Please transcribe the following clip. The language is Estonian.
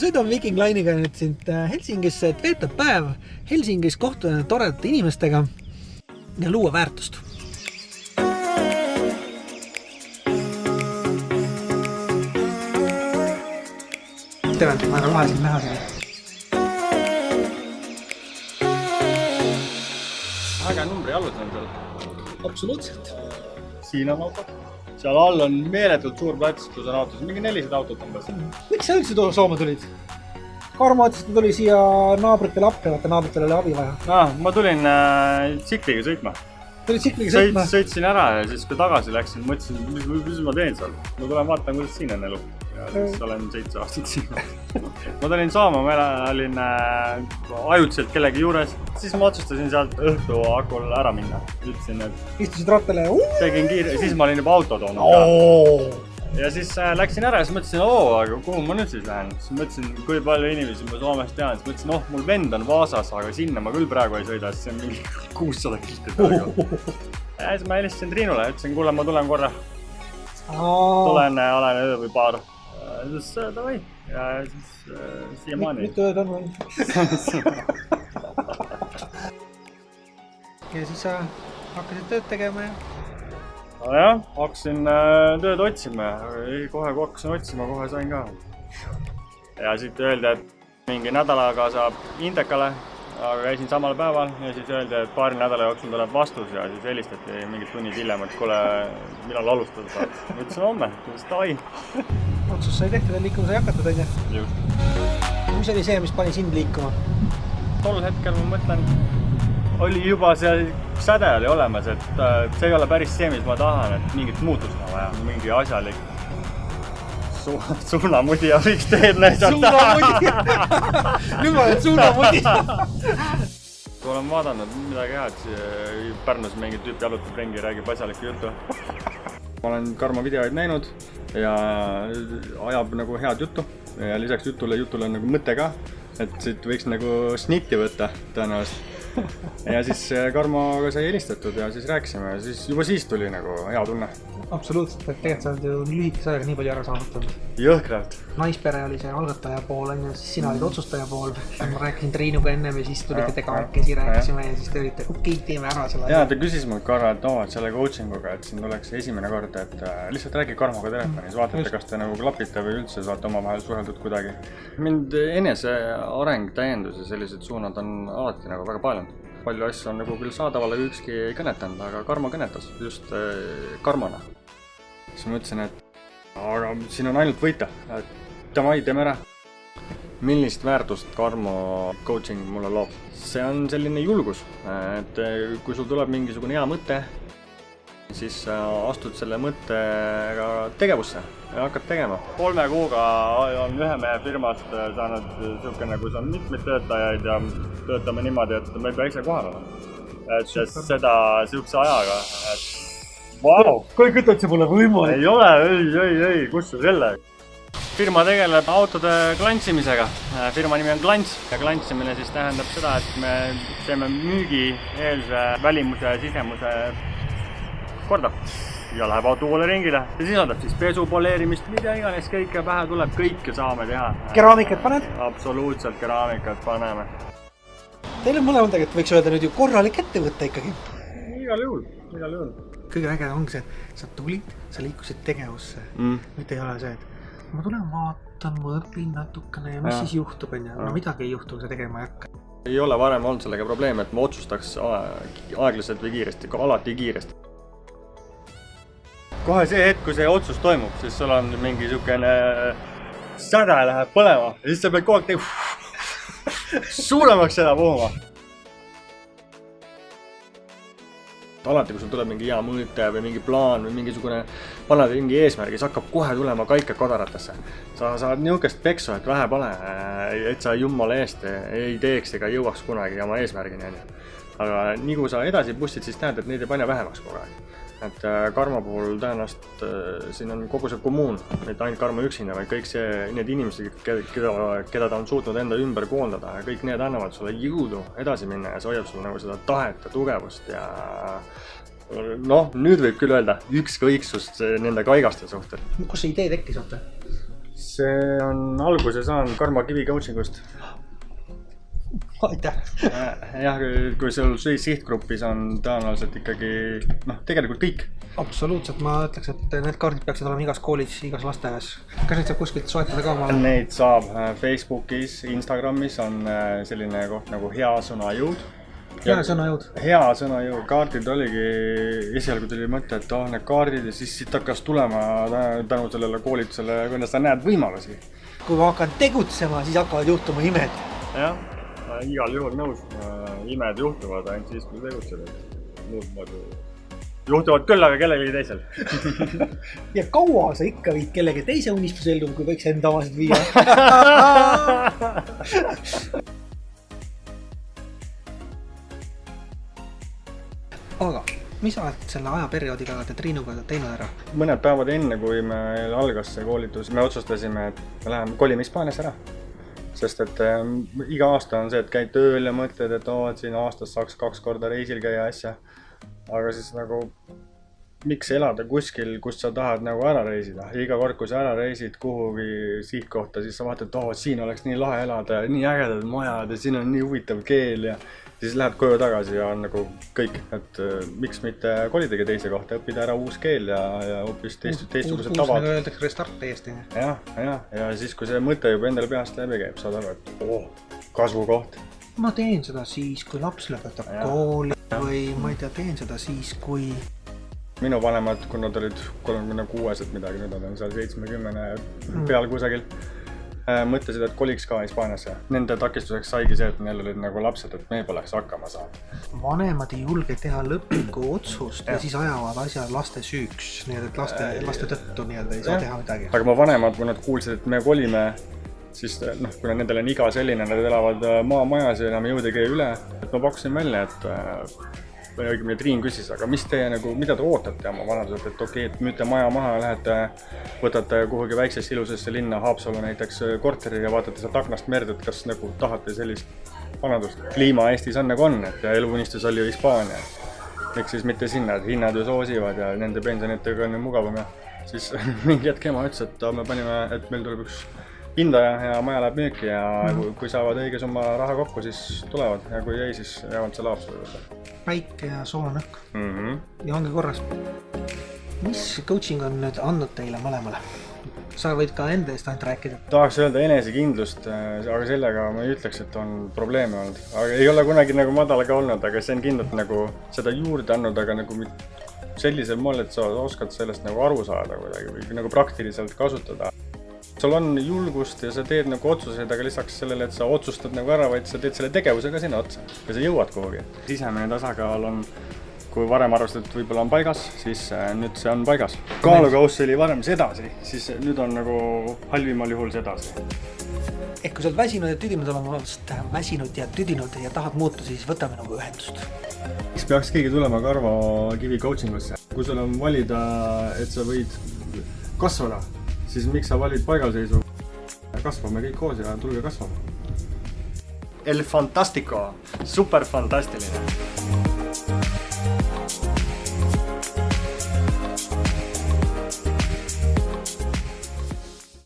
sõidan Viking Line'iga nüüd sind Helsingisse, et veeta päev Helsingis kohtuda toredate inimestega ja luua väärtust. Tere, ma olen lahe siin näha siin. Äge numbri alus on seal. Absoluutselt. Siin on auto. Seal all on meeletult suur plats, kus on autos. Mingi 400 autot on kas. Miks sa üldse Soome tulid? Karmo ütles, et tuli siia naabritele appi, vaata naabritele oli abi vaja. Ma tulin tsikliga sõitma. Tulid tsikliga sõitma? Sõitsin ära ja siis kui tagasi läksin, mõtlesin, mis ma teen seal. Ma tulen vaatan, kuidas siin on elu. Ja siis olen 7 aastat siin. Ma tulin Soome, ma olin ajutiselt kellegi juures. Siis ma otsustasin sealt õhtu akul ära minna. Ütlesin, et istusid rattale ja tegin kiire, siis ma olin juba auto toonud ka. Ja siis läksin ära ja siis mõtlesin, aga kuhu ma nüüd siis lähen? Siis mõtlesin, kui palju inimesi ma Soomest tean. Siis mõtlesin, mul vend on Vaasas, aga sinna ma küll praegu ei sõida, sest see on mingi 600 kilomeetrit. Ja siis ma helistasin Triinule ja ütlesin, kuule, ma tulen korra. Tulen, olen öö või paar. Siis davai. Ja siis siia maani. Mitu ööd on või? Ja siis sa hakkasid tööd tegema ja? Nojah, hakkasin tööd otsima. Kohe kui hakkasin otsima, kohe sain ka. Ja siit öeldi, et mingi nädalaga saab Indekale, aga käisin samal päeval ja siis öeldi, et paari nädala jooksul tuleb vastus ja siis helistati mingid tunnid hiljem, et kuule, millal alustada saad. Mõtlesin homme, siis davai. Otsus sai tehtud ja liikuma sai hakatud, on ju? Just. Mis oli see, mis pani sind liikuma? Tol hetkel ma mõtlen, oli juba see säde oli olemas, et see ei ole päris see, mis ma tahan, et mingit muutust on vaja, mingi asjalik suunamudi ja võiks teed näidata. Suunamudi! Nüüd ma olen suunamudi! Kui olen vaadanud midagi head, Pärnus mingi tüüp jalutab ringi, räägib asjalikku juttu. Ma olen Karmo videoid näinud ja ajab nagu head juttu ja lisaks jutule on nagu mõte ka, et siit võiks nagu snitti võtta tõenäoliselt. Ja siis Karmoga sai helistatud ja siis rääkisime ja juba siis tuli nagu hea tunne. Absoluutselt, et tegelikult sa oled ju lühikese ajaga nii palju ära saavutanud. Jõhkralt. Naispere oli see algataja pool, siis sina olid otsustaja pool. Ma rääkisin Triinuga ennem ja siis tulite te kahekesi rääkisime ja siis te olite, okei, teeme ära selle. Ja ta küsis mul korra, et selle coachinguga, et siin tuleks esimene kord, et lihtsalt räägi Karmoga telefonis, vaatate, kas te nagu klapite või üldse saate omavahel suheldud kuidagi. Mind enese areng, täiendus ja sellised suunad on alati nagu väga palju. Palju asju on nagu küll saadaval, aga ükski ei kõnetanud, aga Karmo kõnetas just Karmona. Siis ma ütlesin, et aga siin on ainult võita, et davai, teeme ära. Millist väärtust Karmo coaching mulle loob? See on selline julgus, et kui sul tuleb mingisugune hea mõte, siis astud selle mõttega tegevusse ja hakkad tegema. 3 kuuga on ühe mehe firmast saanud niisugune, kus on mitmeid töötajaid ja töötame niimoodi, et me ei pea ise kohal olema. Et seda niisuguse ajaga, et vau! Kui kütad see mulle võimalik? Ei ole, ei, kus sa selle? Firma tegeleb autode klantsimisega. Firma nimi on Klants ja klantsimine siis tähendab seda, et me teeme müügi eelse välimuse ja sisemuse korda ja läheb auto uuele ringile. See sisaldab siis pesu, poleerimist, mida iganes kõike pähe tuleb, kõike saame teha. Keraamikat paned? Absoluutselt keraamikat paneme. Teil on mõlemad tegelikult võiks öelda nüüd ju korralik ettevõtte ikkagi. Igal juhul. Kõige äge ongi see, et sa tulid, sa liikusid tegevusse. Mitte ei ole see, et ma tulen vaatan, ma õpin natukene ja mis siis juhtub, no midagi ei juhtu, sa tegema ei hakka. Ei ole varem olnud sellega probleem, et ma otsustaks aeglaselt või kiiresti, alati kiiresti. Kohe see hetk, kui see otsus toimub, siis sul on mingi niisugune säde läheb põlema ja siis sa pead kogu aeg suuremaks seda puhuma. Alati, kui sul tuleb mingi hea mõõte või mingi plaan või mingisugune paned mingi eesmärgi, siis hakkab kohe tulema kaika kodaratesse. Sa saad niisugust peksu, et vähe pole, et sa jummale eest ei teeks ega jõuaks kunagi oma eesmärgini. Aga nii kui sa edasi bussid, siis näed, et neid ei pane vähemaks kogu aeg. Et Karmo puhul tõenäoliselt siin on kogu see kommuun, mitte ainult Karmo üksinda, vaid kõik need inimesed, keda ta on suutnud enda ümber koondada ja kõik need annavad sulle jõudu edasi minna ja see hoiab sul nagu seda tahet ja tugevust ja nüüd võib küll öelda ükskõiksust nende kaigaste suhtel. Kus see idee tekkis, oota? see on alguse saanud Karmo Kivi coachingust. Aitäh! Jah, kui sul sihtgrupis on tõenäoliselt ikkagi, tegelikult kõik. Absoluutselt, ma ütleks, et need kaardid peaksid olema igas koolis, igas lasteaias. Kas neid saab kuskilt soetada ka omale? Neid saab Facebookis, Instagramis on selline koht nagu Hea sõna jõud. Hea sõna jõud. Hea sõna jõud. Kaardid oligi, esialgu tuli mõte, et need kaardid ja siis siit hakkas tulema tänu sellele koolitusele, kuidas sa näed võimalusi. Kui ma hakkan tegutsema, siis hakkavad juhtuma imed. Jah, igal juhul nõus. Imed juhtuvad ainult siis, kui tegutsevad. Muud moodi juhtuvad küll, aga kellegi teisel. Ja kaua sa ikka viid kellegi teise unistuse ellu, kui võiks enda omasid viia? Aga mis sa oled selle ajaperioodiga Triinuga teinud ära? Mõned päevad enne, kui meil algas see koolitus, me otsustasime, et me läheme kolime Hispaanias ära. Sest et iga aasta on see, et käid tööl ja mõtled, et siin aastas saaks 2 korda reisil käia asja. Aga siis nagu, miks elada kuskil, kus sa tahad nagu ära reisida? Iga kord, kui sa ära reisid kuhugi sihtkohta, siis sa vaatad, et siin oleks nii lahe elada ja nii ägedad majad ja siin on nii huvitav keel ja siis lähed koju tagasi ja on nagu kõik, et miks mitte kolidagi teise kohta, õppida ära uus keel ja hoopis teistsugused tavad. Uus nagu öeldakse restart täiesti. Ja siis, kui see mõte juba endale peast läbi käib, saad aru, et kasvukoht. Ma teen seda siis, kui laps lõpetab kooli või ma ei tea, teen seda siis, kui... Minu vanemad, kui nad olid 36-sed midagi, nüüd on seal 70 peal kusagil, mõtlesid, et koliks ka Hispaaniasse. Nende takistuseks saigi see, et neil olid nagu lapsed, et me poleks hakkama saanud. Vanemad ei julge teha lõplikku otsust ja siis ajavad asja laste süüks, nii et laste tõttu ei saa teha midagi. Aga ma vanemad, kui nad kuulsid, et me kolime, siis kuna nendel on iga selline, nad elavad maamajas ja enam ei jõuda käia üle, et ma pakkusin välja, et õigemini Triin küsis, aga mida te ootate oma vanaduselt, et okei, et müüte maja maha, lähete, võtate kuhugi väiksesse ilusesse linna, Haapsalu näiteks korteri ja vaatate sealt aknast merd, et kas nagu tahate sellist vanadust. Kliima Eestis on nagu on, et eluunistus oli ju Hispaania. Miks siis mitte sinna, et hinnad ju soosivad ja nende pensionitega on ju mugavam ja siis mingi hetk ema ütles, et me panime, et meil tuleb üks hindaja ja maja läheb müüki ja kui saavad õige summa raha kokku, siis tulevad ja kui ei, siis jäävad selle Haapsalu juurde. Päike ja soolanõhk. Ja ongi korras. Mis coaching on nüüd andnud teile mõlemale? Sa võid ka enda eest ainult rääkida. Tahaks öelda enesekindlust, aga sellega ma ei ütleks, et on probleeme olnud. Aga ei ole kunagi nagu madalaga olnud, aga see on kindlalt nagu seda juurde andnud, aga nagu sellisel moel, et sa oskad sellest nagu aru saada või nagu praktiliselt kasutada. Sul on julgust ja sa teed nagu otsuseid, aga lisaks sellele, et sa otsustad nagu ära, vaid sa teed selle tegevusega sinna otsa ja sa jõuad kuhugi. Sisemine tasakaal on, kui varem arvastad, et võib-olla on paigas, siis nüüd see on paigas. Kaalukauss oli varem sedasi, siis nüüd on nagu halvimal juhul sedasi. Ehk kui sa oled väsinud ja tüdinud ja tahad muuta, siis võtame nagu ühendust. Mis peaks keegi tulema Karmo Kivi coachingusse? Kui sul on valida, et sa võid kasvada, siis miks sa valid paigalseisu? Kasvame kõik koos ja tulge kasvama. El fantastico, super fantastiline.